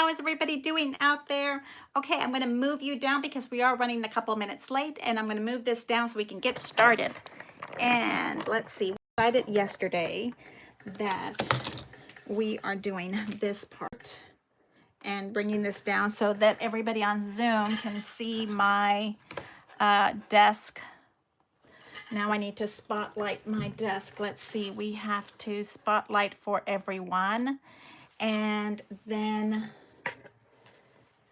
how is everybody doing out there? Okay, I'm going to move you down because we are running a couple minutes late, and I'm going to move this down so we can get started. And let's see, we decided yesterday that we are doing this part and bringing this down so that everybody on Zoom can see my desk. Now I need to spotlight my desk. Let's see, we have to spotlight for everyone. And then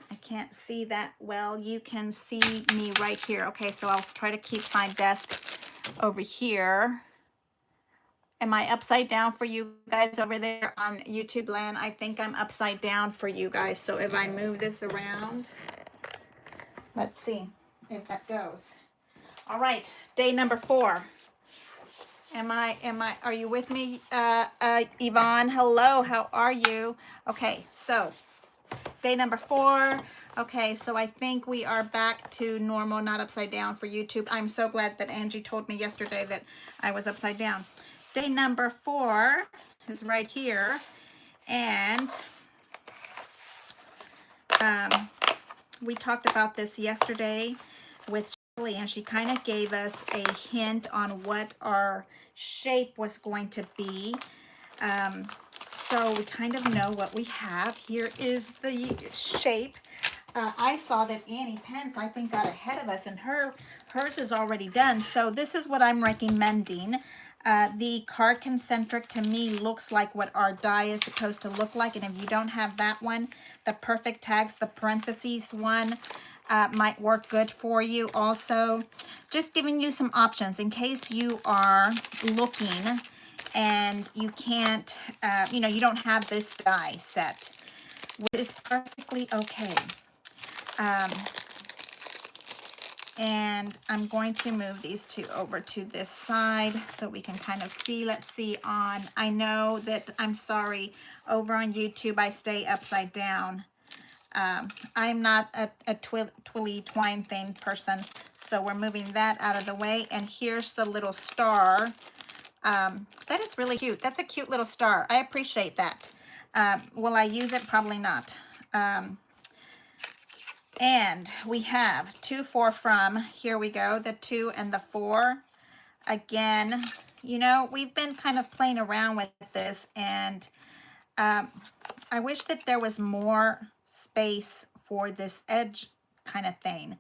I can't see that well. You can see me right here. Okay, so I'll try to keep my desk over here. Am I upside down for you guys over there on YouTube land? I think I'm upside down for you guys. So if I move this around, let's see if that goes. All right, day number 4. Are you with me, Yvonne? Hello, how are you? Okay, so day number 4. Okay, so I think we are back to normal, not upside down for YouTube. I'm so glad that Angie told me yesterday that I was upside down. Day number 4 is right here. And we talked about this yesterday with Shirley, and she kind of gave us a hint on what our shape was going to be. So we kind of know what we have. Here is the shape. I saw that Annie Pence, I think, got ahead of us, and hers is already done. So this is what I'm recommending. The card concentric to me looks like what our die is supposed to look like. And if you don't have that one, the perfect tags, the parentheses one, might work good for you also. Just giving you some options in case you are looking and you can't, you don't have this die set, which is perfectly okay. And I'm going to move these two over to this side so we can kind of see. Let's see on, I know that, I'm sorry, over on YouTube I stay upside down. I'm not a twilly twine thing person, so we're moving that out of the way. And here's the little star. That is really cute. That's a cute little star. I appreciate that. Will I use it? Probably not. And we have 2, 4 from, here we go, the 2 and the 4. Again, we've been kind of playing around with this, and I wish that there was more space for this edge kind of thing,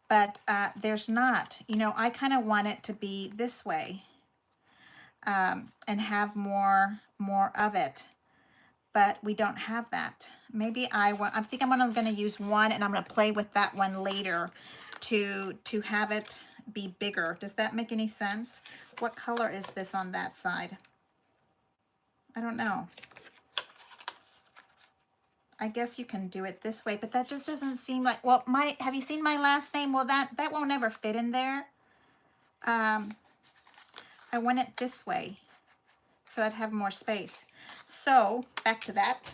but there's not. I kind of want it to be this way, and have more of it, but we don't have that. Maybe I think I'm only going to use one, and I'm going to play with that one later to have it be bigger. Does that make any sense? What color is this on that side? I don't know. I guess you can do it this way, but that just doesn't seem like, well, have you seen my last name? Well, that won't ever fit in there. I want it this way, so I'd have more space. So back to that.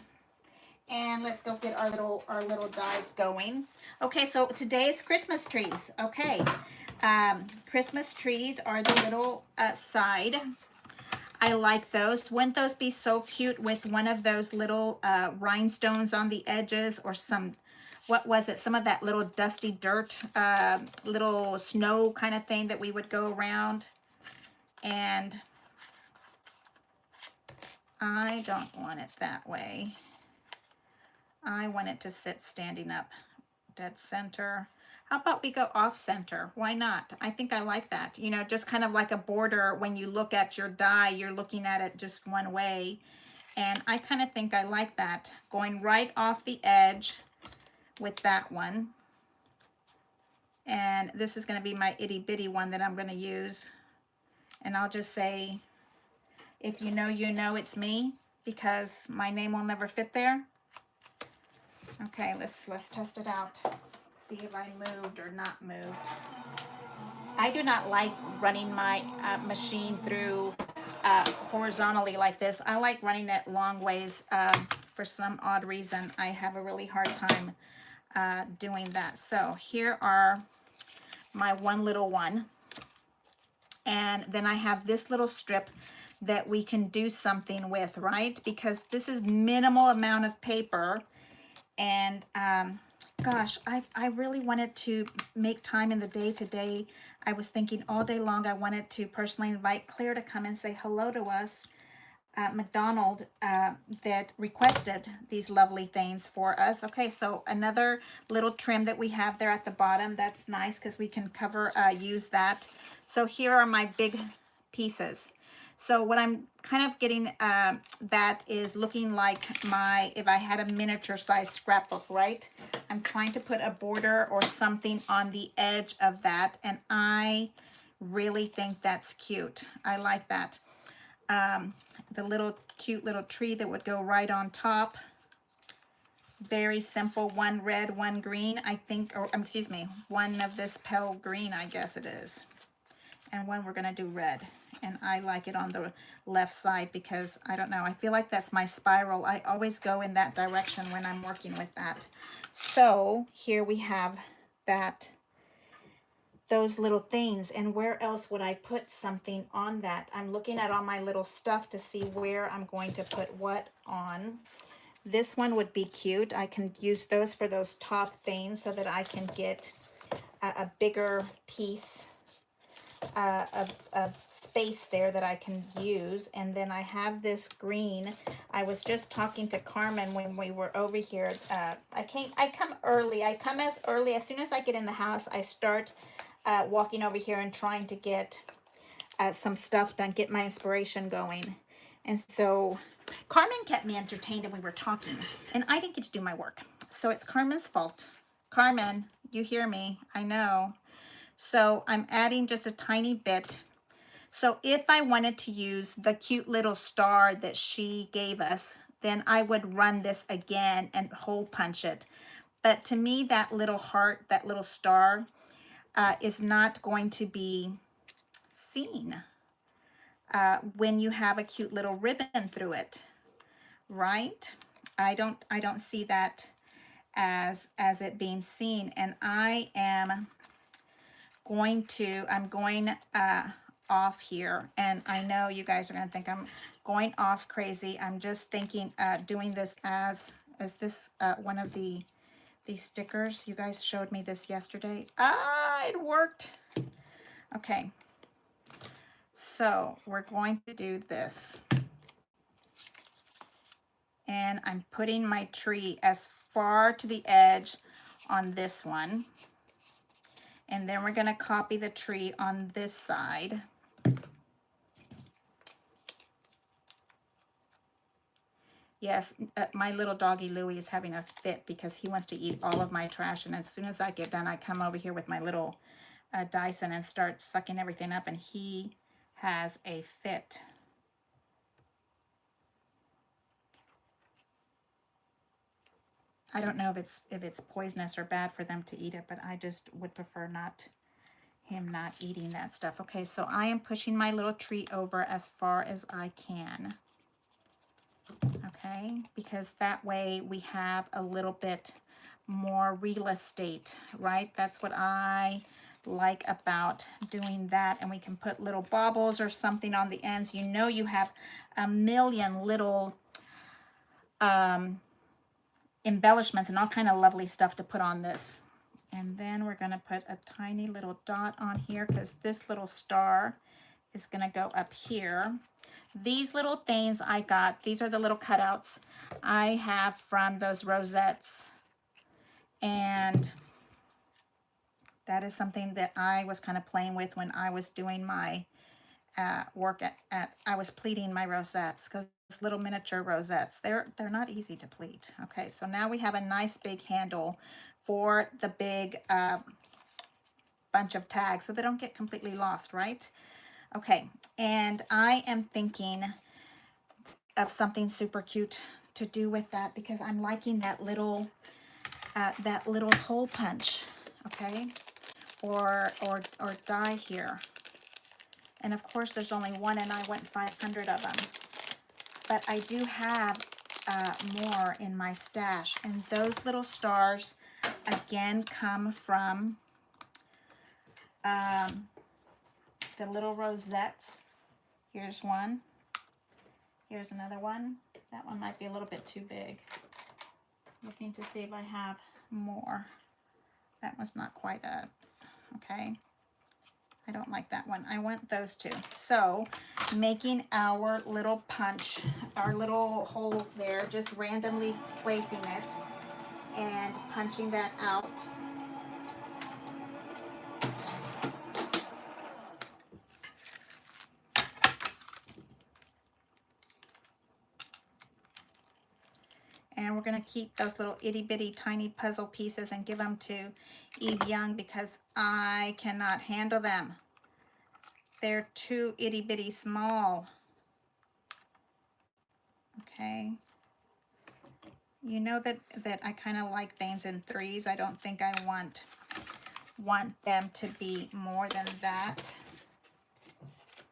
And let's go get our little dies going. Okay, so today's Christmas trees. Okay, Christmas trees are the little side. I like those. Wouldn't those be so cute with one of those little rhinestones on the edges, or some, what was it? Some of that little dusty dirt, little snow kind of thing that we would go around. And I don't want it that way. I want it to sit standing up, dead center. How about we go off center? Why not? I think I like that. Just kind of like a border. When you look at your die, you're looking at it just one way. And I kind of think I like that. Going right off the edge with that one. And this is going to be my itty bitty one that I'm going to use. And I'll just say, if you know it's me, because my name will never fit there. Okay, let's test it out. See if I moved or not moved. I do not like running my machine through horizontally like this. I like running it long ways. For some odd reason, I have a really hard time doing that. So here are my one little one. And then I have this little strip that we can do something with, right? Because this is minimal amount of paper. And gosh, I really wanted to make time in the day today. I was thinking all day long I wanted to personally invite Claire to come and say hello to us. McDonald that requested these lovely things for us. Okay, so another little trim that we have there at the bottom. That's nice because we can use that. So here are my big pieces. So what I'm kind of getting that is looking like if I had a miniature size scrapbook, right? I'm trying to put a border or something on the edge of that, and I really think that's cute. I like that. The little cute little tree that would go right on top. Very simple, one red, one green, I think, or excuse me, one of this pale green, I guess it is. And one we're gonna do red. And I like it on the left side because, I don't know, I feel like that's my spiral. I always go in that direction when I'm working with that. So here we have those little things. And where else would I put something on that? I'm looking at all my little stuff to see where I'm going to put what on. This one would be cute. I can use those for those top things so that I can get a bigger piece of space there that I can use. And then I have this green. I was just talking to Carmen when we were over here. I come early. I come as early. As soon as I get in the house, I start walking over here and trying to get some stuff done, get my inspiration going. And so Carmen kept me entertained and we were talking, and I didn't get to do my work. So it's Carmen's fault. Carmen, you hear me? I know. So I'm adding just a tiny bit. So if I wanted to use the cute little star that she gave us, then I would run this again and hole punch it. But to me, that little heart, that little star, is not going to be seen when you have a cute little ribbon through it, right? I don't see that as it being seen. And I'm going off here, and I know you guys are gonna think I'm going off crazy. I'm just thinking doing this as this one of these stickers. You guys showed me this yesterday. It worked. Okay, so we're going to do this, and I'm putting my tree as far to the edge on this one, and then we're going to copy the tree on this side. Yes, my little doggy Louie is having a fit because he wants to eat all of my trash, and as soon as I get done, I come over here with my little Dyson and start sucking everything up, and he has a fit. I don't know if it's poisonous or bad for them to eat it, but I just would prefer him not eating that stuff. Okay, so I am pushing my little tree over as far as I can. Okay, because that way we have a little bit more real estate, right? That's what I like about doing that. And we can put little baubles or something on the ends. You know, you have a million little embellishments and all kind of lovely stuff to put on this. And then we're going to put a tiny little dot on here because this little star is going to go up here. These little things I got, these are the little cutouts I have from those rosettes. And that is something that I was kind of playing with when I was doing my work I was pleating my rosettes, because little miniature rosettes, they're not easy to pleat. Okay, so now we have a nice big handle for the big bunch of tags so they don't get completely lost, right? Okay, and I am thinking of something super cute to do with that because I'm liking that little hole punch, okay, or die here. And of course there's only one and I want 500 of them, but I do have more in my stash. And those little stars again come from the little rosettes. Here's one. Here's another one. That one might be a little bit too big. Looking to see if I have more. That was not quite a, okay. I don't like that one. I want those two. So making our little punch, our little hole there, just randomly placing it and punching that out. And we're going to keep those little itty bitty tiny puzzle pieces and give them to Eve Young because I cannot handle them. They're too itty bitty small. Okay. You know that I kind of like things in threes. I don't think I want them to be more than that.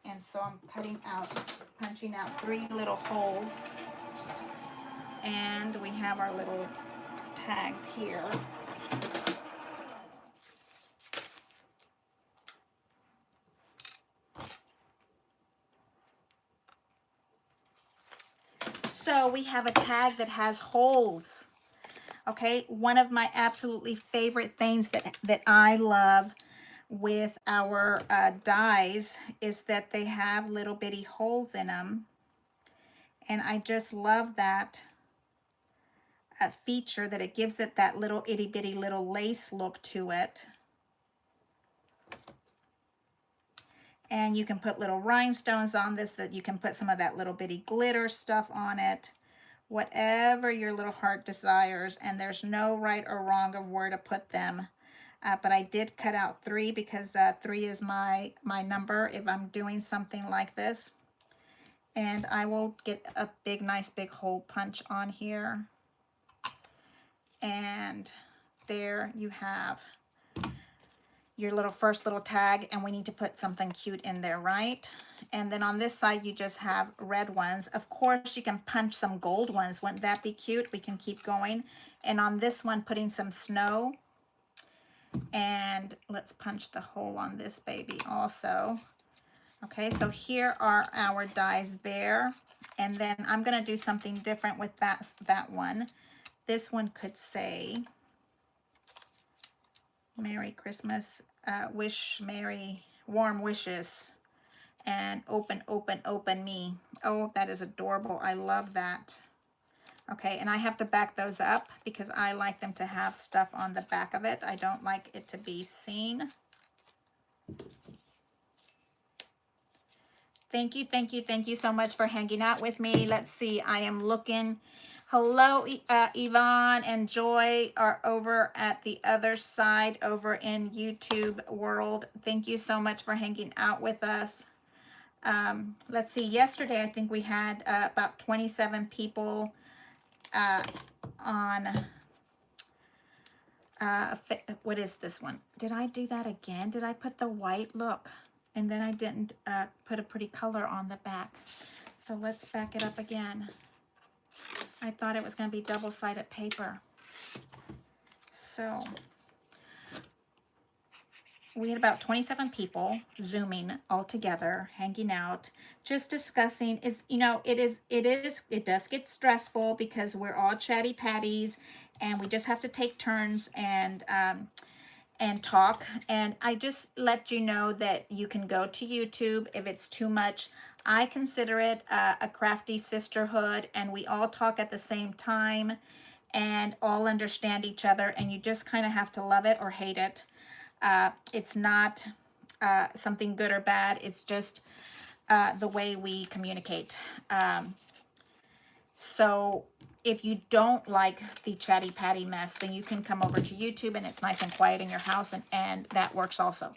And so I'm punching out 3 little holes. And we have our little tags here. So we have a tag that has holes. Okay, one of my absolutely favorite things that I love with our dies is that they have little bitty holes in them. And I just love that feature that it gives it that little itty bitty little lace look to it. And you can put little rhinestones on this, that you can put some of that little bitty glitter stuff on it. Whatever your little heart desires, and there's no right or wrong of where to put them. But I did cut out 3 because 3 is my number if I'm doing something like this. And I will get a nice big hole punch on here. And there you have your first little tag, and we need to put something cute in there, right? And then on this side, you just have red ones. Of course, you can punch some gold ones. Wouldn't that be cute? We can keep going. And on this one, putting some snow. And let's punch the hole on this baby also. Okay, so here are our dies there. And then I'm going to do something different with that one. This one could say, Merry Christmas, wish Merry warm wishes, and open, open, open me. Oh, that is adorable. I love that. Okay, and I have to back those up because I like them to have stuff on the back of it. I don't like it to be seen. Thank you, thank you, thank you so much for hanging out with me. Let's see, I am looking. Hello, Yvonne and Joy are over at the other side over in YouTube world. Thank you so much for hanging out with us. Let's see, yesterday I think we had about 27 people on, what is this one? Did I do that again? Did I put the white? Look, and then I didn't put a pretty color on the back. So let's back it up again. I thought it was going to be double-sided paper. So we had about 27 people Zooming all together, hanging out, just discussing. It does get stressful because we're all chatty patties and we just have to take turns and talk. And I just let you know that you can go to YouTube if it's too much. I consider it a crafty sisterhood, and we all talk at the same time and all understand each other, and you just kind of have to love it or hate it. It's not something good or bad. It's just the way we communicate. So if you don't like the chatty patty mess, then you can come over to YouTube and it's nice and quiet in your house, and that works also.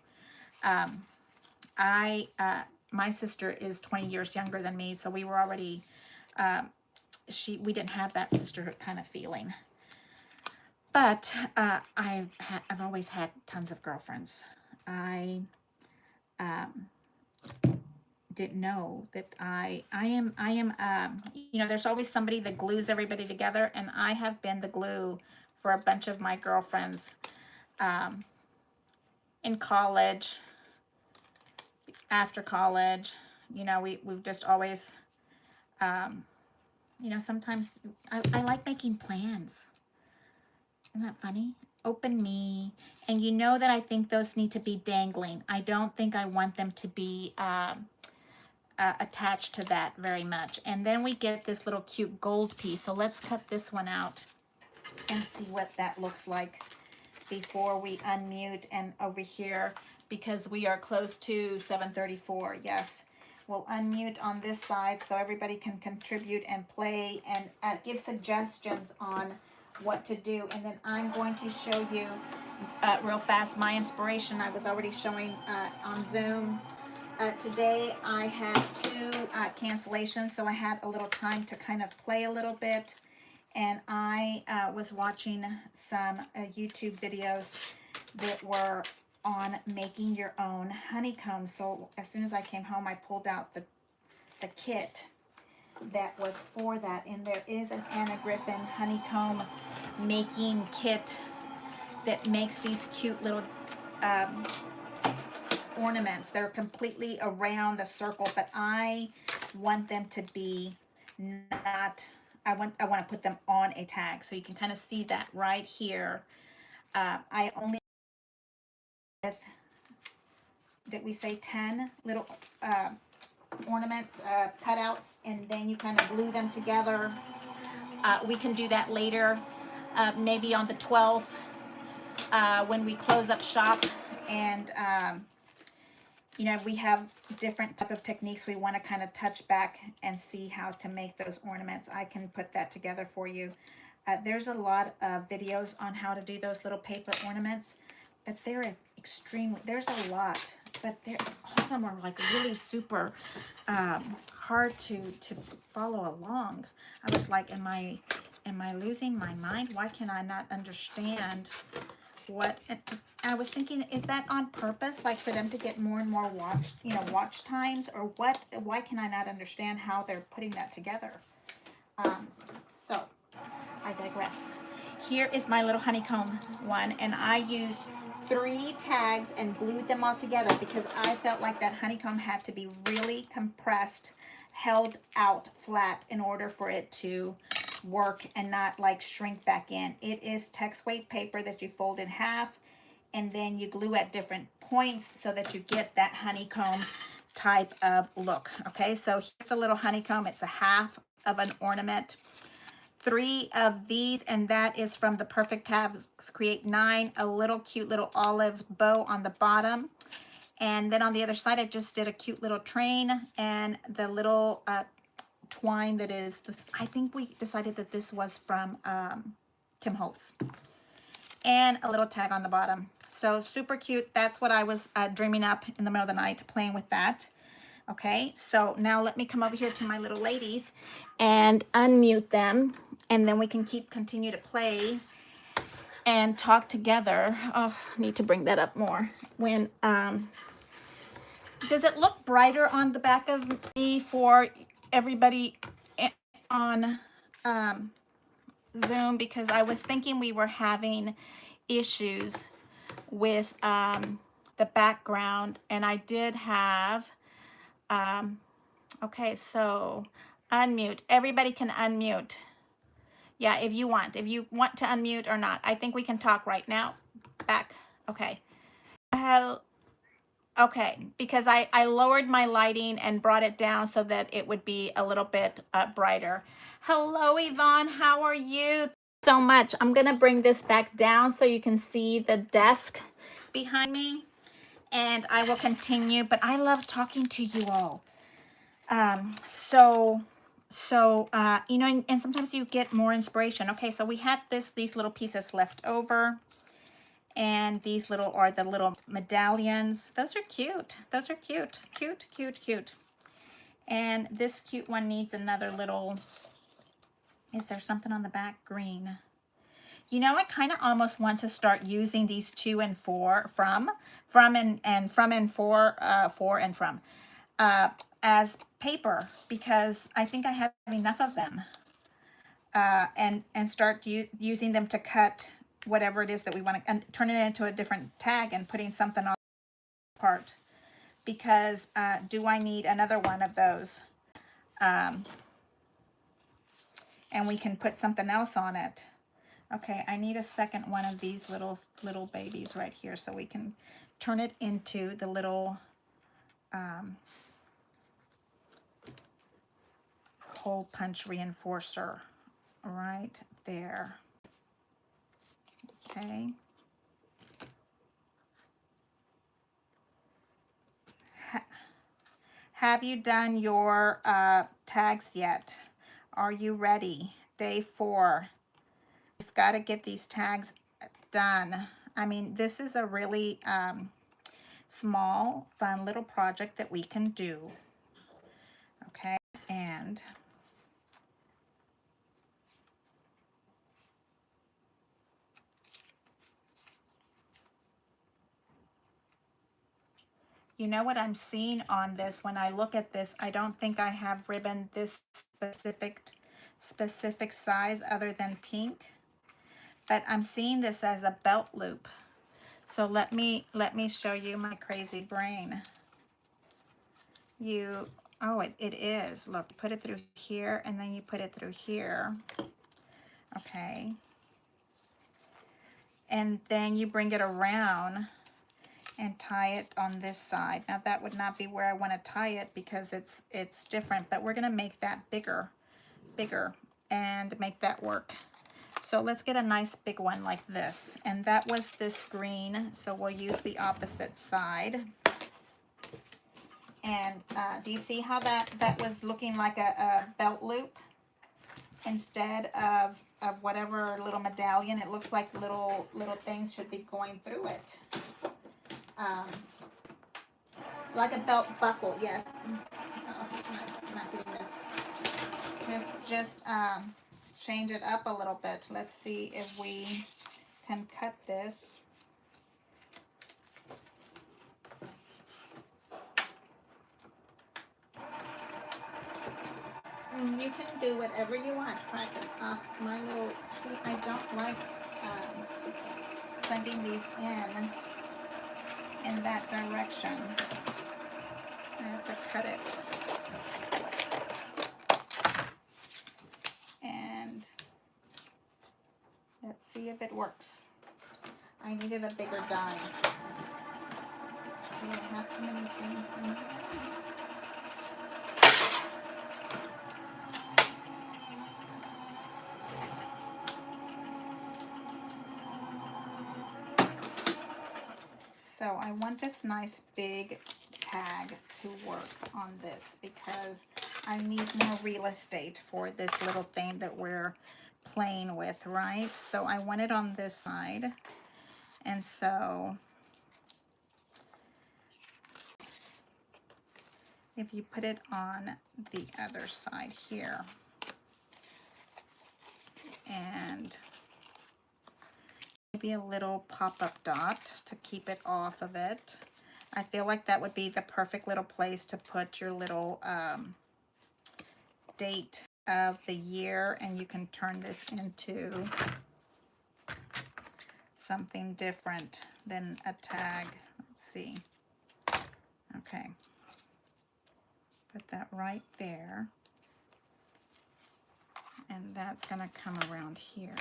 My sister is 20 years younger than me, so we were already, we didn't have that sisterhood kind of feeling. But I've always had tons of girlfriends. I didn't know that I am, there's always somebody that glues everybody together, and I have been the glue for a bunch of my girlfriends in college, after college. We've just always, sometimes I like making plans. Isn't that funny? Open me. And you know that I think those need to be dangling. I don't think I want them to be attached to that very much. And then we get this little cute gold piece. So let's cut this one out and see what that looks like before we unmute. And over here, because we are close to 7:34, yes, we'll unmute on this side so everybody can contribute and play and give suggestions on what to do. And then I'm going to show you real fast my inspiration. I was already showing on Zoom. Today I had two cancellations, so I had a little time to kind of play a little bit. And I was watching some YouTube videos that were on making your own honeycomb. So as soon as I came home, I pulled out the kit that was for that. And there is an Anna Griffin honeycomb making kit that makes these cute little ornaments. They're completely around the circle, but I want them to be not, I want to put them on a tag. So you can kind of see that right here. I only with, did we say 10 little ornament cutouts, and then you kind of glue them together. We can do that later, maybe on the 12th when we close up shop. And you know, we have different type of techniques we want to kind of touch back and see how to make those ornaments. I can put that together for you. There's a lot of videos on how to do those little paper ornaments, but they're extremely, there's a lot, but all of them are like really super hard to follow along. I was like, am I losing my mind? Why can I not understand what? I was thinking, is that on purpose, like for them to get more and more watch times, or what? Why can I not understand how they're putting that together? So I digress. Here is my little honeycomb one, and I used 3 tags and glued them all together because I felt like that honeycomb had to be really compressed, held out flat in order for it to work and not like shrink back in. It is text weight paper that you fold in half, and then you glue at different points so that you get that honeycomb type of look. Okay, so here's a little honeycomb. It's a half of an ornament. 3 of these, and that is from the Perfect Tabs Create 9, a little cute little olive bow on the bottom. And then on the other side, I just did a cute little train and the little twine that is this. I think we decided that this was from Tim Holtz, and a little tag on the bottom. So super cute. That's what I was dreaming up in the middle of the night, playing with that. Okay, so now let me come over here to my little ladies and unmute them, and then we can continue to play and talk together. Oh, I need to bring that up more. When does it look brighter on the back of me for everybody on Zoom? Because I was thinking we were having issues with the background, and I did have okay, so unmute. Everybody can unmute. Yeah, if you want to unmute or not. I think we can talk right now. Back. Okay. Okay, because I lowered my lighting and brought it down so that it would be a little bit brighter. Hello, Yvonne. How are you? So much. I'm going to bring this back down so you can see the desk behind me, and I will continue, but I love talking to you all. You know, and sometimes you get more inspiration. Okay, so we had these little pieces left over, and these little are the little medallions. Those are cute. Those are cute. Cute, cute, cute. And this cute one needs another little, is there something on the back? Green. You know, I kind of almost want to start using these 2 and 4 from and for and from as paper, because I think I have enough of them, and start using them to cut whatever it is that we want to, and turn it into a different tag and putting something on the part, because do I need another one of those? And we can put something else on it. Okay, I need a second one of these little babies right here so we can turn it into the little hole punch reinforcer right there. Okay. Have you done your tags yet? Are you ready? Day 4. You've got to get these tags done. I mean, this is a really small, fun little project that we can do. Okay, and you know what I'm seeing on this when I look at this, I don't think I have ribbon this specific size other than pink, but I'm seeing this as a belt loop. So let me show you my crazy brain. Oh, it is. Look, put it through here and then you put it through here. Okay. And then you bring it around and tie it on this side. Now that would not be where I want to tie it because it's different, but we're going to make that bigger and make that work. So let's get a nice big one like this. And that was this green, so we'll use the opposite side. And do you see how that was looking like a belt loop instead of whatever little medallion? It looks like little things should be going through it. Like a belt buckle, yes. I'm not getting this. Just change it up a little bit. Let's see if we can cut this. You can do whatever you want. Practice off my little, see, I don't like sending these in that direction. I have to cut it. And let's see if it works. I needed a bigger die. Do I have too many things in there? So I want this nice big tag to work on this because I need more real estate for this little thing that we're playing with, right? So I want it on this side. And so if you put it on the other side here and maybe a little pop-up dot to keep it off of it. I feel like that would be the perfect little place to put your little date of the year, and you can turn this into something different than a tag. Let's see. Okay. Put that right there. And that's going to come around here.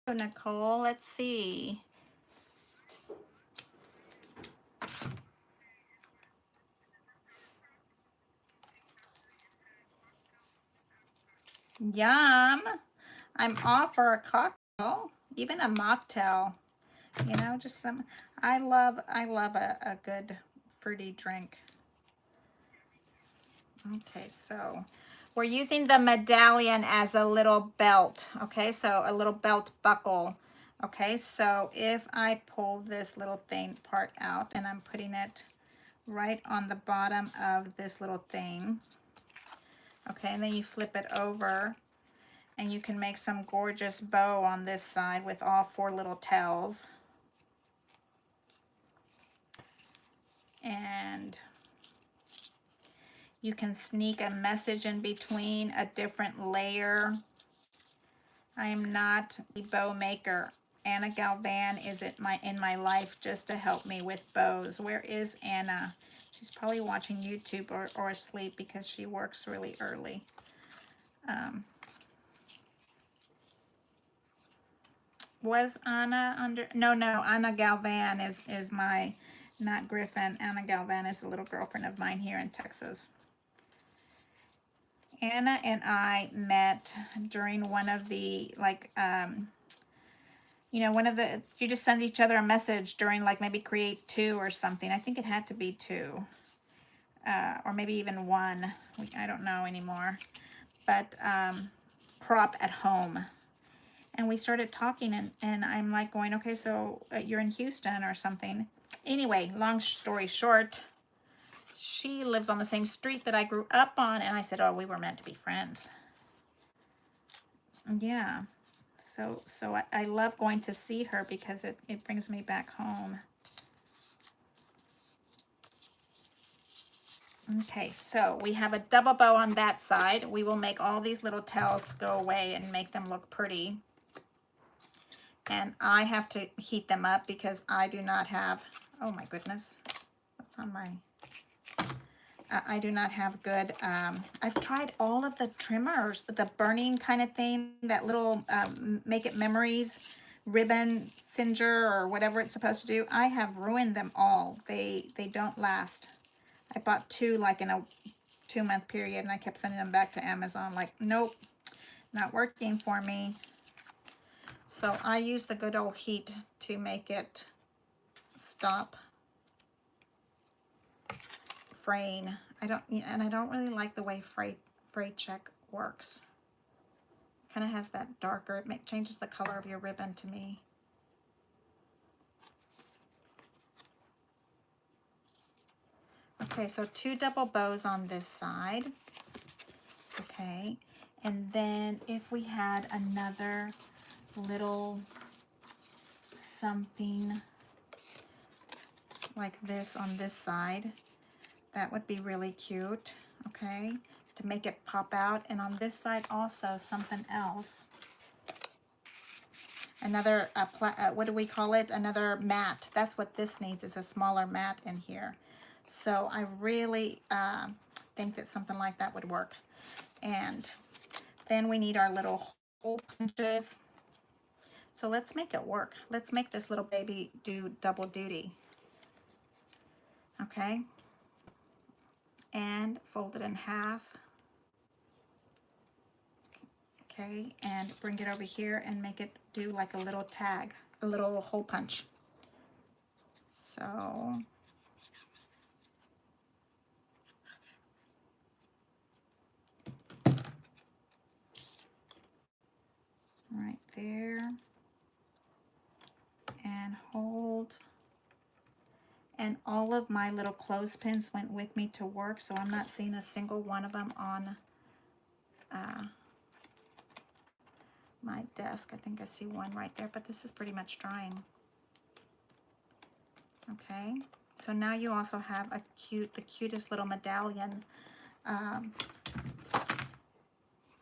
So Nicole, let's see. Yum. I'm off for a cocktail, even a mocktail. You know, just some, I love a good fruity drink. Okay, so we're using the medallion as a little belt. Okay, so a little belt buckle. Okay, so if I pull this little thing part out and I'm putting it right on the bottom of this little thing. Okay, and then you flip it over and you can make some gorgeous bow on this side with all 4 little tails. And You can sneak a message in between, a different layer. I am not a bow maker. Anna Galvan is in my life just to help me with bows. Where is Anna? She's probably watching YouTube or asleep because she works really early. Was Anna under? No, Anna Galvan is my, not Griffin. Anna Galvan is a little girlfriend of mine here in Texas. Anna and I met during one of the, like, you know, one of the, you just send each other a message during, like, maybe Create 2 or something. I think it had to be 2. Or maybe even 1. I don't know anymore. But prop at home. And we started talking, and I'm like going, okay, so you're in Houston or something. Anyway, long story short, she lives on the same street that I grew up on, and I said, oh, we were meant to be friends. Yeah. So I love going to see her because it brings me back home. Okay, so we have a double bow on that side. We will make all these little tails go away and make them look pretty. And I have to heat them up because I do not have, oh my goodness, what's on my, I do not have good, I've tried all of the trimmers, the burning kind of thing, that little Make It Memories ribbon singer or whatever it's supposed to do. I have ruined them all. They don't last. I bought 2 like in a 2-month period, and I kept sending them back to Amazon like, nope, not working for me. So I use the good old heat to make it stop fraying. I don't really like the way fray check works. Kind of has that darker, it changes the color of your ribbon to me. Okay, so 2 double bows on this side. Okay, and then if we had another little something like this on this side, that would be really cute. Okay, to make it pop out. And on this side also something else, another what do we call it, another mat. That's what this needs, is a smaller mat in here. So I really think that something like that would work. And then we need our little hole punches. So let's make it work. Let's make this little baby do double duty. Okay. And fold it in half. Okay, and bring it over here and make it do like a little tag, a little hole punch. So right there, and hold. And all of my little clothespins went with me to work, so I'm not seeing a single one of them on my desk. I think I see one right there, but this is pretty much drying. Okay, so now you also have the cutest little medallion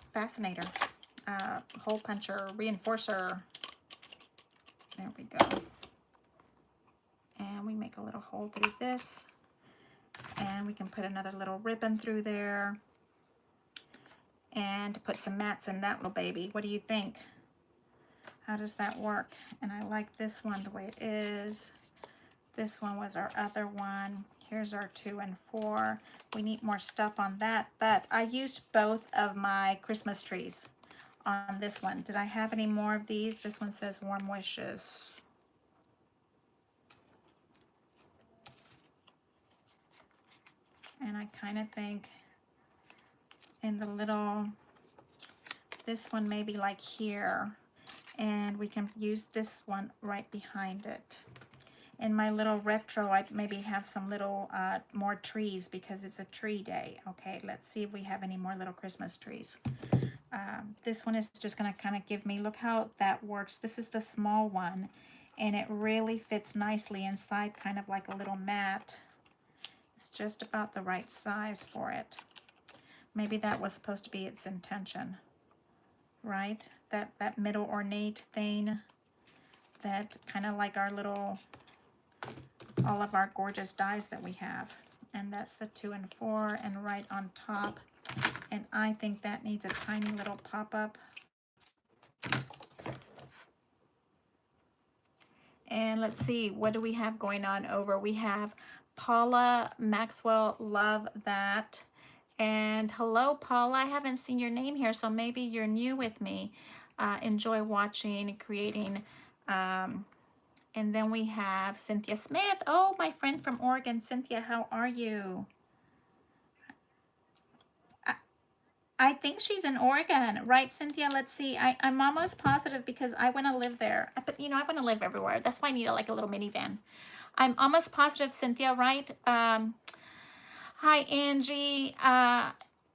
fascinator, hole puncher, reinforcer. There we go. And we make a little hole through this, and we can put another little ribbon through there, and put some mats in that little baby. What do you think? How does that work? And I like this one the way it is. This one was our other one. Here's our 2 and 4. We need more stuff on that, but I used both of my Christmas trees on this one. Did I have any more of these? This one says warm wishes. And I kind of think in the little, this one maybe like here, and we can use this one right behind it. In my little retro, I maybe have some little more trees because it's a tree day. Okay, let's see if we have any more little Christmas trees. This one is just going to kind of give me, look how that works. This is the small one, and it really fits nicely inside, kind of like a little mat. It's just about the right size for it. Maybe that was supposed to be its intention, right? That middle ornate thing, that kind of like our little, all of our gorgeous dies that we have. And that's the 2 and 4 and right on top. And I think that needs a tiny little pop-up. And let's see, what do we have going on over? We have Paula Maxwell, love that. And hello, Paula, I haven't seen your name here, so maybe you're new with me. Enjoy watching, creating. And then we have Cynthia Smith. Oh, my friend from Oregon. Cynthia, how are you? I think she's in Oregon, right, Cynthia? Let's see. I'm almost positive because I want to live there. But, you know, I want to live everywhere. That's why I need like a little minivan. I'm almost positive, Cynthia, right? Hi, Angie.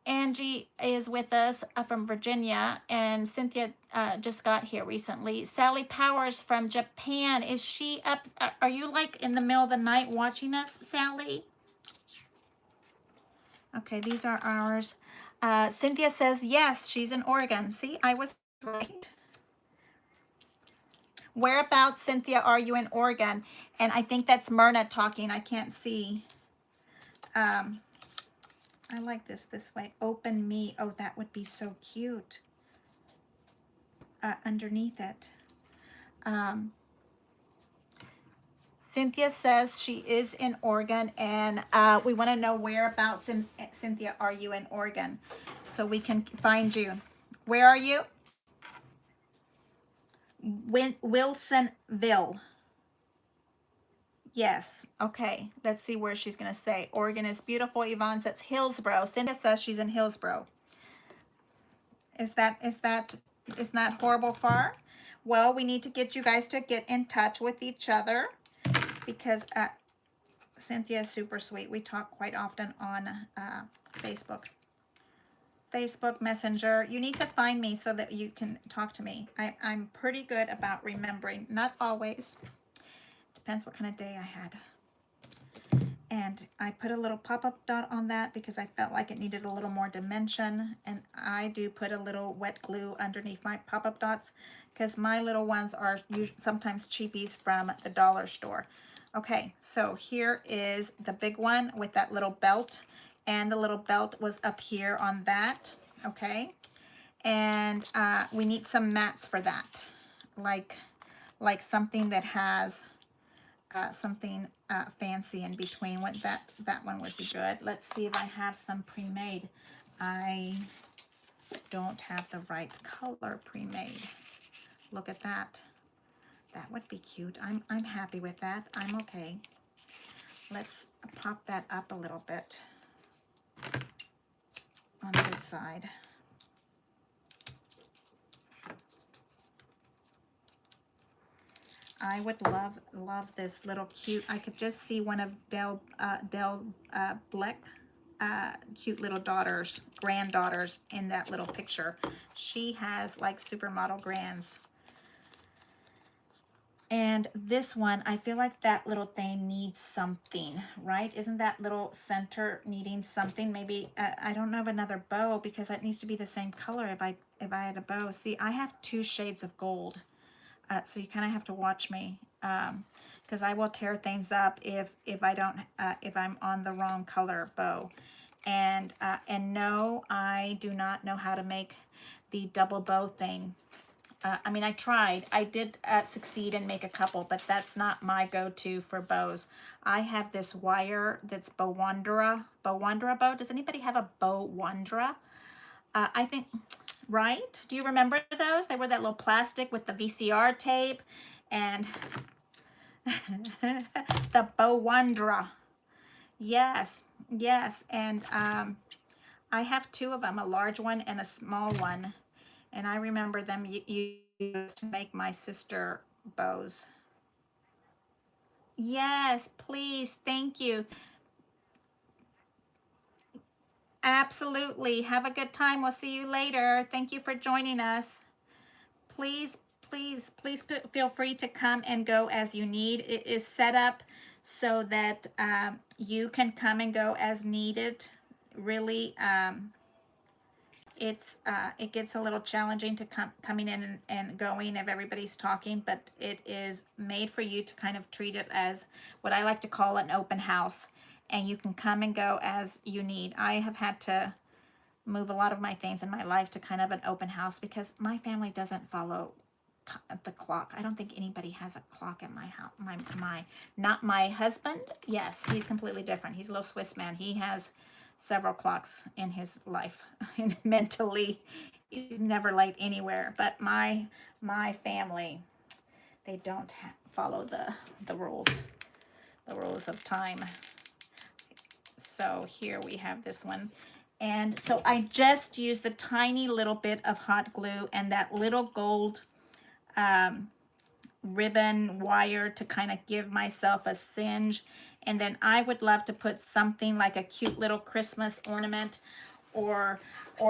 Angie is with us from Virginia, and Cynthia just got here recently. Sally Powers from Japan. Is she up? Are you like in the middle of the night watching us, Sally? Okay, these are ours. Cynthia says, yes, she's in Oregon. See, I was right. Whereabouts, Cynthia, are you in Oregon? And I think that's Myrna talking. I can't see. I like this way. Open me. Oh, that would be so cute. Underneath it. Cynthia says she is in Oregon, and we want to know whereabouts in Cynthia are you in Oregon, so we can find you. Where are you? Wilsonville. Yes. Okay. Let's see where she's going to say. Oregon is beautiful. Yvonne says Hillsboro. Cynthia says she's in Hillsboro. Is that horrible far? Well, we need to get you guys to get in touch with each other, because Cynthia is super sweet. We talk quite often on Facebook Messenger. You need to find me so that you can talk to me. I'm pretty good about remembering. Not always. Depends what kind of day I had. And I put a little pop-up dot on that because I felt like it needed a little more dimension. And I do put a little wet glue underneath my pop-up dots because my little ones are sometimes cheapies from the dollar store. Okay, so here is the big one with that little belt. And the little belt was up here on that. Okay. And we need some mats for that. Like something that has something fancy in between. What that one would be good. Let's see if I have some pre-made. I don't have the right color pre-made. Look at that. That would be cute. I'm happy with that. I'm okay. Let's pop that up a little bit on this side. I would love this little cute. I could just see one of Dell's Bleck cute little granddaughters in that little picture. She has like supermodel grands. And this one, I feel like that little thing needs something, right? Isn't that little center needing something? Maybe I don't have another bow because it needs to be the same color if I had a bow. See, I have 2 shades of gold. So you kind of have to watch me, because I will tear things up if I don't if I'm on the wrong color bow. And no, I do not know how to make the double bow thing. I mean, I tried. I did succeed and make a couple, but that's not my go-to for bows. I have this wire that's Bowandra bow. Does anybody have a Bowandra? I think, right? Do you remember those? They were that little plastic with the VCR tape and the Bowandra. Yes, yes. And I have 2 of them, a large one and a small one. And I remember them used to make my sister bows. Yes, please. Thank you. Absolutely. Have a good time. We'll see you later. Thank you for joining us. Please, please, please feel free to come and go as you need. It is set up so that you can come and go as needed. Really, it gets a little challenging to coming in and going if everybody's talking, but it is made for you to kind of treat it as what I like to call an open house, and you can come and go as you need. I have had to move a lot of my things in my life to kind of an open house because my family doesn't follow the clock. I don't think anybody has a clock in my house. Not my husband. Yes, he's completely different. He's a little Swiss man. He has several clocks in his life, and mentally, he's never late anywhere. But my family, they don't follow the rules of time. So here we have this one. And so I just used the tiny little bit of hot glue and that little gold ribbon wire to kind of give myself a singe. And then I would love to put something like a cute little Christmas ornament or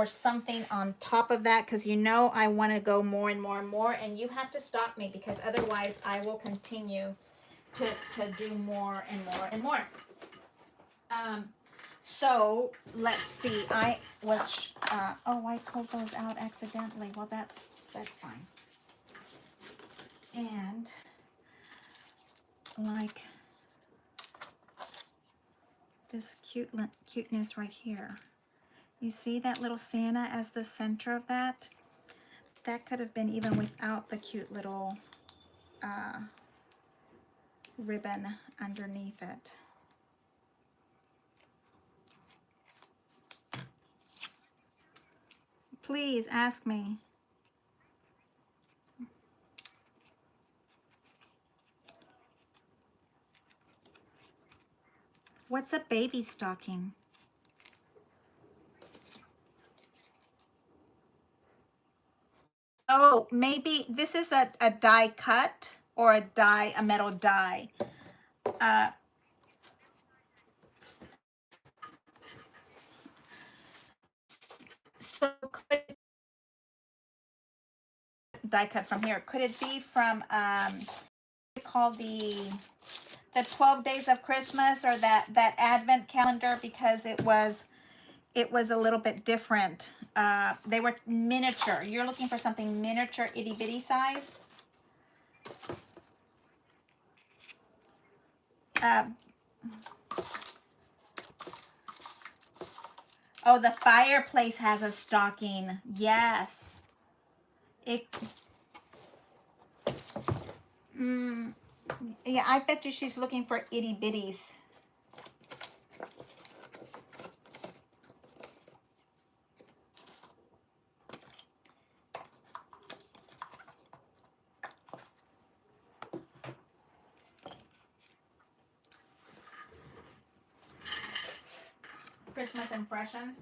something on top of that, because you know I want to go more and more and more, and you have to stop me because otherwise I will continue to do more and more and more. So let's see. I was oh, I pulled those out accidentally. Well, that's fine. And like this cuteness right here. You see that little Santa as the center of that? That could have been even without the cute little ribbon underneath it. Please ask me. What's a baby stocking? Oh, maybe this is a die cut or a metal die. So could die cut from here? Could it be from called the 12 Days of Christmas, or that Advent calendar, because it was a little bit different. They were miniature. You're looking for something miniature, itty bitty size. Oh, the fireplace has a stocking. Yes. Yeah, I bet you she's looking for itty bitties. Christmas impressions.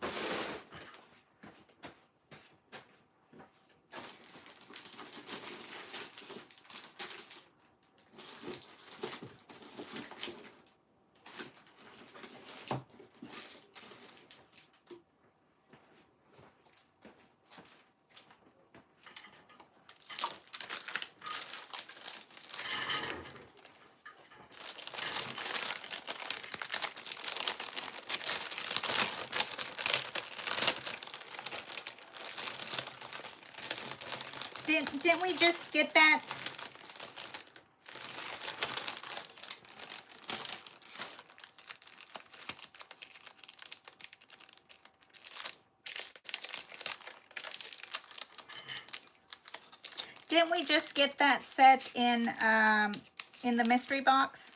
Didn't we just get that? Didn't we just get that set in the mystery box?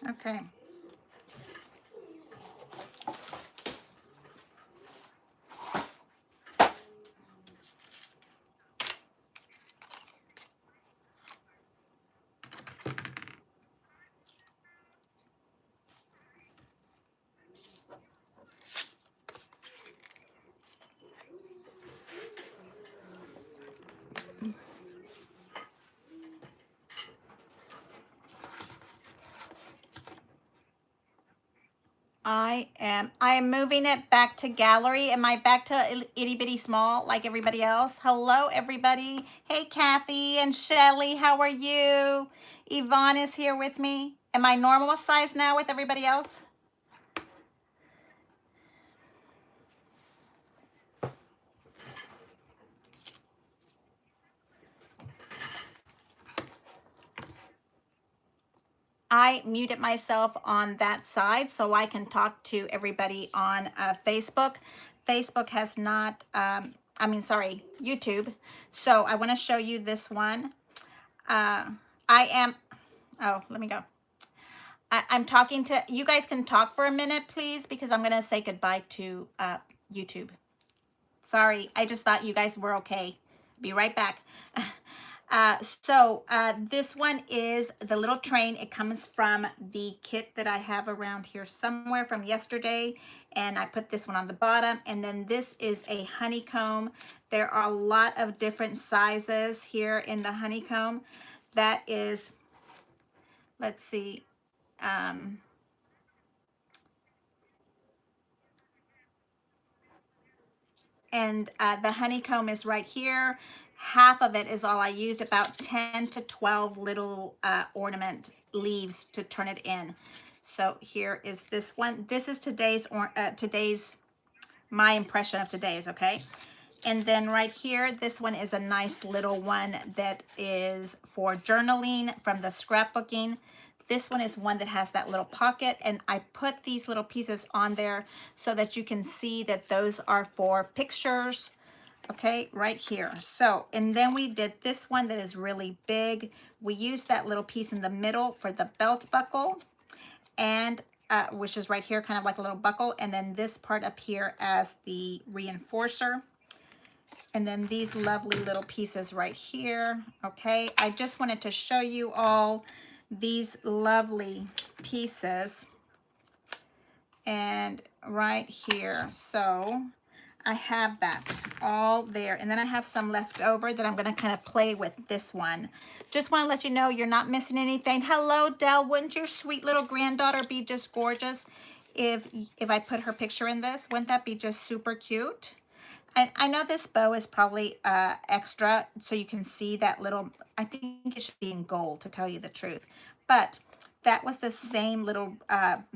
Okay. I am moving it back to gallery. Am I back to itty bitty small like everybody else? Hello, everybody. Hey, Kathy and Shelly, how are you? Yvonne is here with me. Am I normal size now with everybody else? I muted myself on that side so I can talk to everybody on Facebook. Facebook has not, YouTube. So I want to show you this one. I am, oh, let me go. I'm talking to, you guys can talk for a minute, please, because I'm going to say goodbye to YouTube. Sorry, I just thought you guys were okay. Be right back. This one is the little train. It comes from the kit that I have around here somewhere from yesterday, and I put this one on the bottom. And then this is a honeycomb. There are a lot of different sizes here in the honeycomb. That is, let's see, and the honeycomb is right here. Half of it is all I used, about 10 to 12 little ornament leaves to turn it in. So here is this one. This is today's, my impression of today's, okay? And then right here, this one is a nice little one that is for journaling from the scrapbooking. This one is one that has that little pocket, and I put these little pieces on there so that you can see that those are for pictures, okay, right here. So, and then we did this one that is really big. We used that little piece in the middle for the belt buckle, and which is right here, kind of like a little buckle, and then this part up here as the reinforcer. And then these lovely little pieces right here, okay? I just wanted to show you all these lovely pieces. And right here, so I have that all there. And then I have some left over that I'm gonna kind of play with this one. Just wanna let you know you're not missing anything. Hello, Dell, wouldn't your sweet little granddaughter be just gorgeous if I put her picture in this? Wouldn't that be just super cute? And I know this bow is probably extra, so you can see that little, I think it should be in gold to tell you the truth. But that was the same little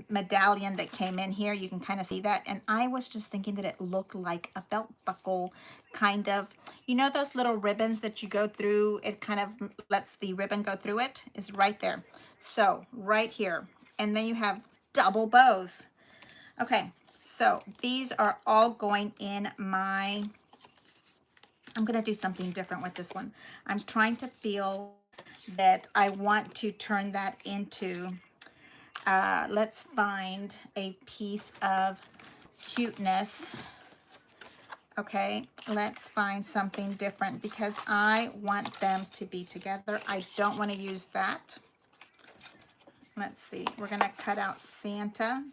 medallion that came in here. You can kind of see that. And I was just thinking that it looked like a belt buckle, kind of. You know those little ribbons that you go through, it kind of lets the ribbon go through it, is right there. So right here. And then you have double bows. Okay. So these are all going in my, I'm going to do something different with this one. I'm trying to feel that I want to turn that into, let's find a piece of cuteness. Okay, let's find something different because I want them to be together. I don't want to use that. Let's see, we're going to cut out Santa.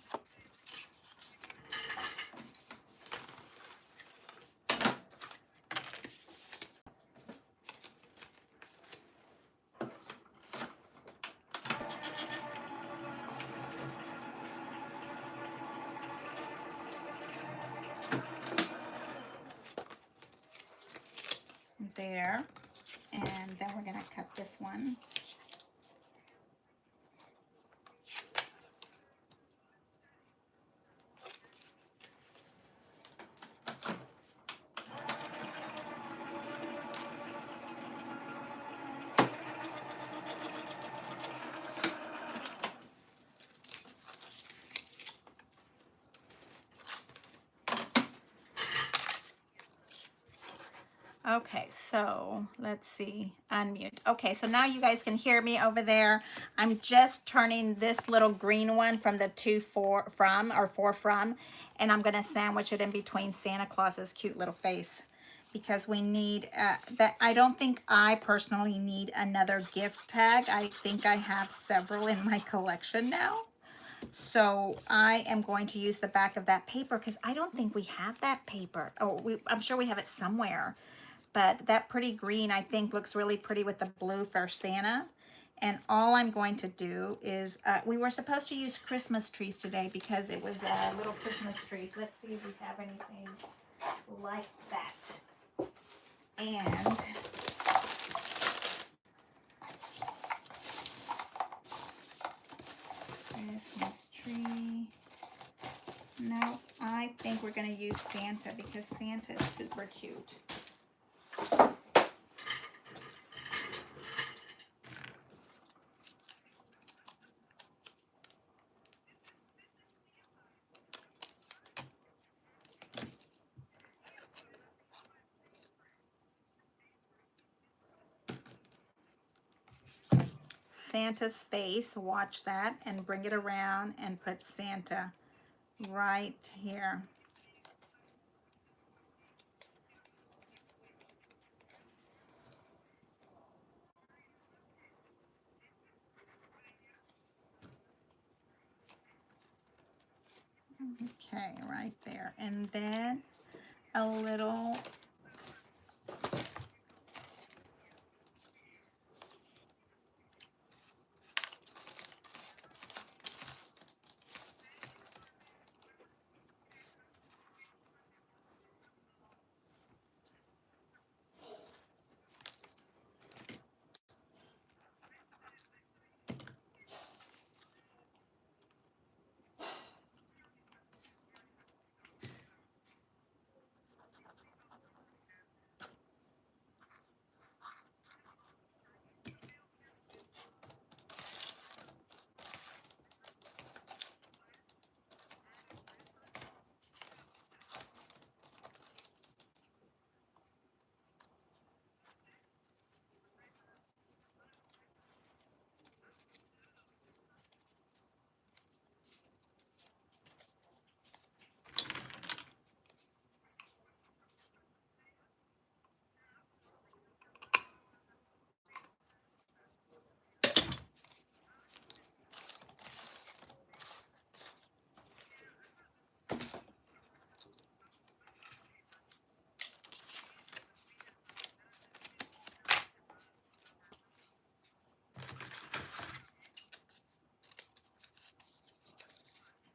There, and then we're going to cut this one. Okay, so let's see, unmute. Okay, so now you guys can hear me over there. I'm just turning this little green one from the four from, and I'm gonna sandwich it in between Santa Claus's cute little face because we need, that. I don't think I personally need another gift tag. I think I have several in my collection now. So I am going to use the back of that paper because I don't think we have that paper. Oh, I'm sure we have it somewhere. But that pretty green, I think, looks really pretty with the blue for Santa. And all I'm going to do is, we were supposed to use Christmas trees today because it was little Christmas trees. Let's see if we have anything like that. And Christmas tree. No, I think we're going to use Santa because Santa is super cute. Santa's face, watch that, and bring it around and put Santa right here. Okay, right there. And then a little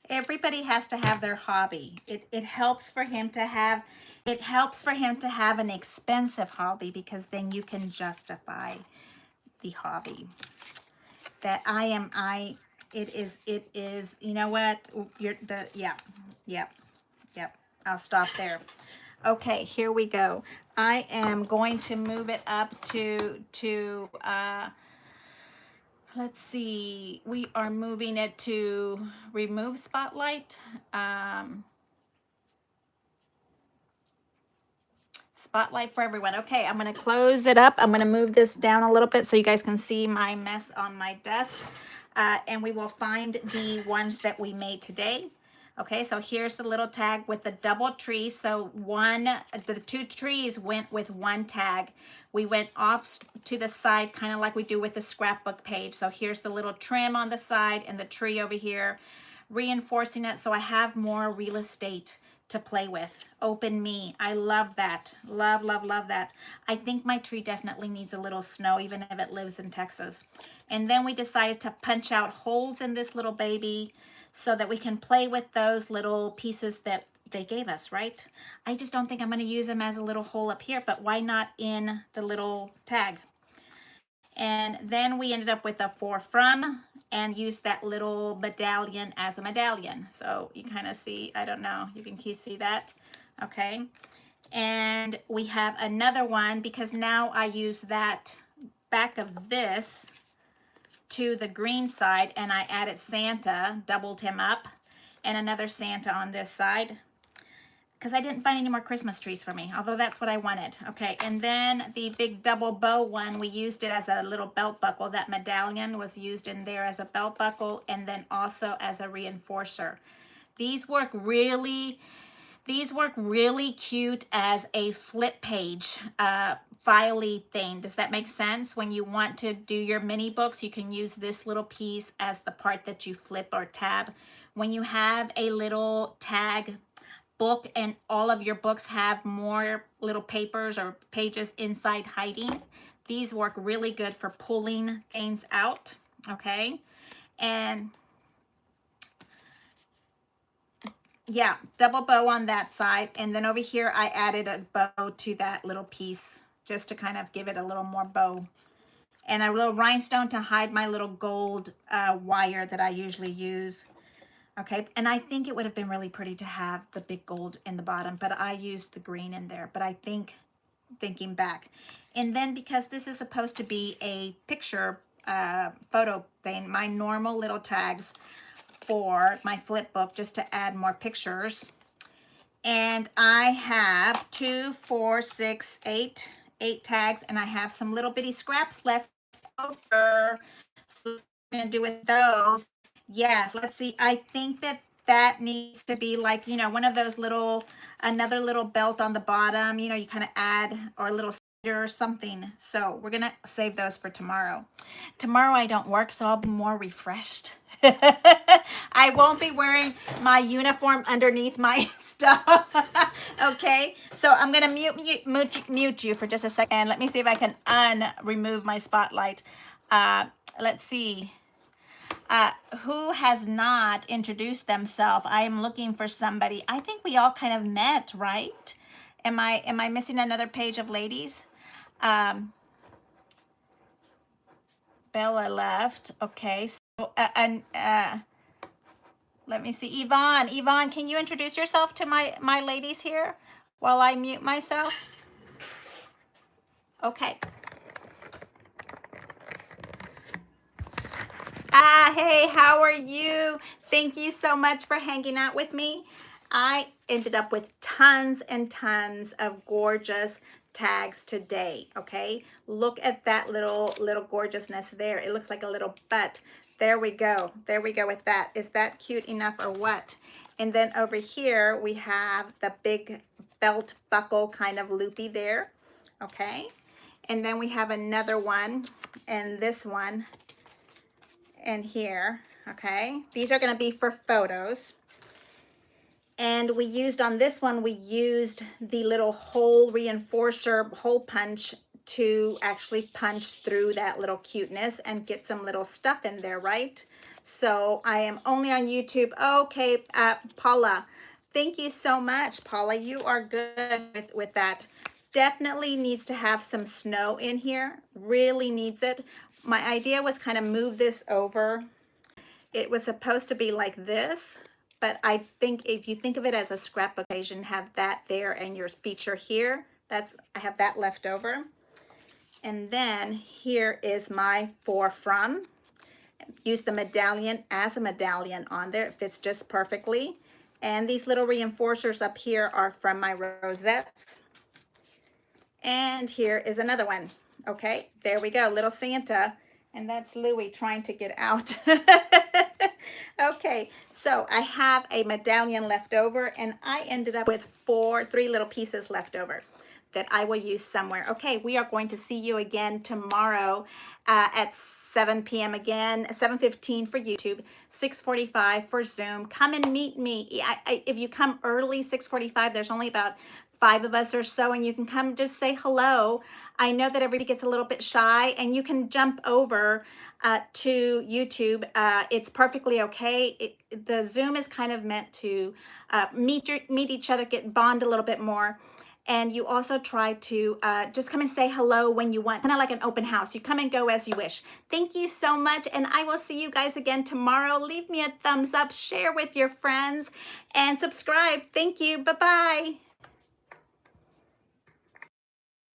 everybody has to have their hobby. It helps for him to have an expensive hobby because then you can justify the hobby. That it is, you know what? Yep. I'll stop there. Okay, here we go. I am going to move it up to let's see, we are moving it to remove spotlight. Spotlight for everyone. Okay, I'm going to close it up. I'm going to move this down a little bit so you guys can see my mess on my desk. And we will find the ones that we made today. Okay, so here's the little tag with the double tree. So the two trees went with one tag. We went off to the side, kind of like we do with the scrapbook page. So here's the little trim on the side and the tree over here, reinforcing it so I have more real estate to play with. Open me. I love that. Love, love, love that. I think my tree definitely needs a little snow, even if it lives in Texas. And then we decided to punch out holes in this little baby so that we can play with those little pieces that they gave us, right? I just don't think I'm going to use them as a little hole up here, but why not in the little tag? And then we ended up with a for from and used that little medallion as a medallion. So you kind of see, I don't know, you can see that. Okay. And we have another one because now I use that back of this to the green side and I added Santa, doubled him up, and another Santa on this side because I didn't find any more Christmas trees for me, although that's what I wanted. Okay, and then the big double bow one, we used it as a little belt buckle. That medallion was used in there as a belt buckle and then also as a reinforcer. These work really cute as a flip page filey thing. Does that make sense? When you want to do your mini books, you can use this little piece as the part that you flip or tab. When you have a little tag book and all of your books have more little papers or pages inside hiding, These work really good for pulling things out, okay? And yeah, double bow on that side. And then over here, I added a bow to that little piece just to kind of give it a little more bow. And a little rhinestone to hide my little gold wire that I usually use. Okay, and I think it would have been really pretty to have the big gold in the bottom, but I used the green in there. But I think, thinking back. And then because this is supposed to be a picture photo thing, my normal little tags for my flip book just to add more pictures. And I have 2, 4, 6, 8 tags, and I have some little bitty scraps left over. So what I'm gonna do with those? Yes, let's see. I think that needs to be like, you know, one of those little, another little belt on the bottom, you know, you kind of add, or a little or something. So we're gonna save those for tomorrow. Tomorrow I don't work, so I'll be more refreshed. I won't be wearing my uniform underneath my stuff. Okay, so I'm gonna mute you for just a second. And let me see if I can remove my spotlight. Let's see. Who has not introduced themselves? I am looking for somebody. I think we all kind of met, right? Am I missing another page of ladies? Bella left. Okay. So, let me see. Yvonne, can you introduce yourself to my ladies here while I mute myself? Okay. Hey, how are you? Thank you so much for hanging out with me. I ended up with tons and tons of gorgeous tags today, okay? Look at that little gorgeousness there. It looks like a little butt. There we go. There we go with that. Is that cute enough or what? And then over here, we have the big belt buckle kind of loopy there, okay? And then we have another one, and this one, and here, okay? These are gonna be for photos. And we used on this one, we used the little hole reinforcer, hole punch to actually punch through that little cuteness and get some little stuff in there, right? So I am only on YouTube. Okay, Paula, thank you so much, Paula. You are good with that. Definitely needs to have some snow in here, really needs it. My idea was kind of move this over. It was supposed to be like this, but I think if you think of it as a scrapbook occasion, have that there and your feature here. I have that left over. And then here is my for from. Use the medallion as a medallion on there. It fits just perfectly. And these little reinforcers up here are from my rosettes. And here is another one. Okay, there we go, little Santa. And that's Louie trying to get out. Okay, so I have a medallion left over, and I ended up with three little pieces left over that I will use somewhere. Okay, we are going to see you again tomorrow at 7 p.m. again, 7:15 for YouTube, 6:45 for Zoom. Come and meet me. If you come early, 6:45, there's only about 5 of us or so, and you can come just say hello. I know that everybody gets a little bit shy, and you can jump over to YouTube. It's perfectly okay. The Zoom is kind of meant to meet each other, bond a little bit more. And you also try to just come and say hello when you want, kind of like an open house. You come and go as you wish. Thank you so much, and I will see you guys again tomorrow. Leave me a thumbs up, share with your friends, and subscribe. Thank you. Bye-bye.